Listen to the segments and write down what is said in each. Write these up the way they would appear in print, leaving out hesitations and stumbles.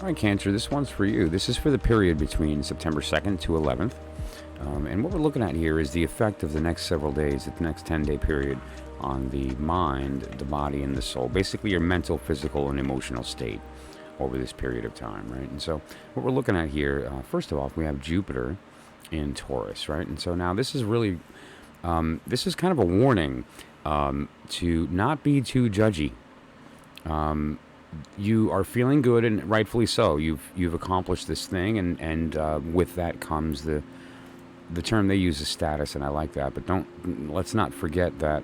All right, Cancer, this one's for you. This is for the period between September 2nd to 11th. And what we're looking at here is the effect of the next several days, the next 10-day period, on the mind, the body, and the soul. Basically, your mental, physical, and emotional state over this period of time, right? And so what we're looking at here, first of all, we have Jupiter in Taurus, right? And so now this is really, this is kind of a warning to not be too judgy. You are feeling good, and rightfully so. You've accomplished this thing, and with that comes the term they use is status, and I like that. But let's not forget that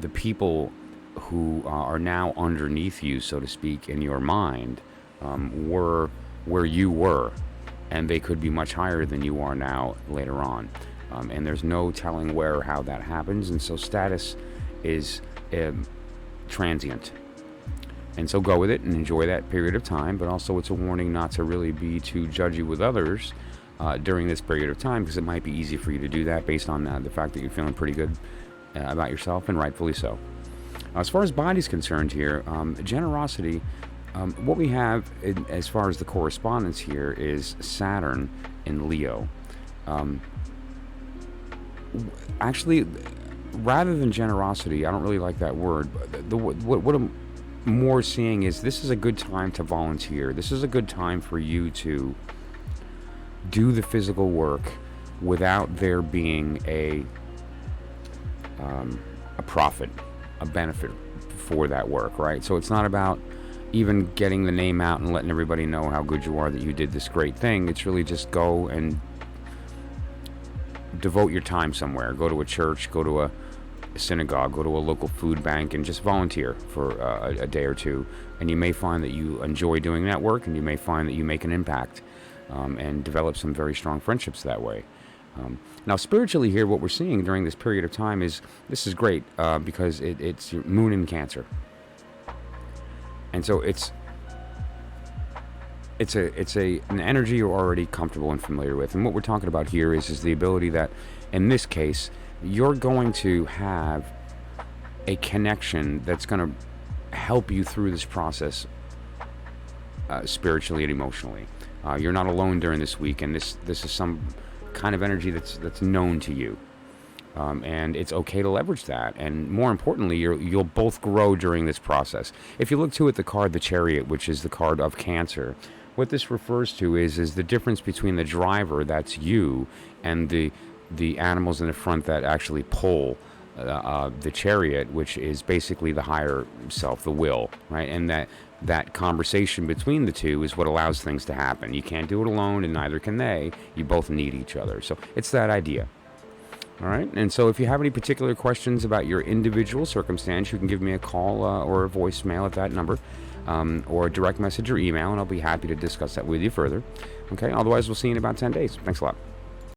the people who are now underneath you, so to speak, in your mind, were where you were, and they could be much higher than you are now later on. And there's no telling where or how that happens, and so status is transient. And so go with it and enjoy that period of time, but also it's a warning not to really be too judgy with others during this period of time, because it might be easy for you to do that based on the fact that you're feeling pretty good about yourself, and rightfully so. As far as body's concerned here, generosity, what we have as far as the correspondence here is Saturn in Leo. Actually, rather than generosity, I don't really like that word. What I'm more seeing is this is a good time to volunteer. This is a good time for you to do the physical work without there being a profit, a benefit for that work, right? So it's not about even getting the name out and letting everybody know how good you are, that you did this great thing. It's really just go and devote your time somewhere. Go to a church, go to a synagogue, go to a local food bank, and just volunteer for a day or two. And you may find that you enjoy doing that work, and you may find that you make an impact and develop some very strong friendships that way. Now, spiritually here, what we're seeing during this period of time is, this is great because it's your moon in Cancer. And so it's an energy you're already comfortable and familiar with. And what we're talking about here is the ability that, in this case, you're going to have a connection that's going to help you through this process spiritually and emotionally. You're not alone during this week, and this is some kind of energy that's known to you. And it's okay to leverage that. And more importantly, you'll both grow during this process. If you look too at the card, the Chariot, which is the card of Cancer, what this refers to is the difference between the driver, that's you, and the animals in the front that actually pull the chariot, which is basically the higher self, the will, right? And that conversation between the two is what allows things to happen. You can't do it alone, and neither can they. You both need each other. So it's that idea. All right. And so if you have any particular questions about your individual circumstance, you can give me a call or a voicemail at that number, or a direct message or email, and I'll be happy to discuss that with you further. Okay. Otherwise, we'll see you in about 10 days. Thanks a lot.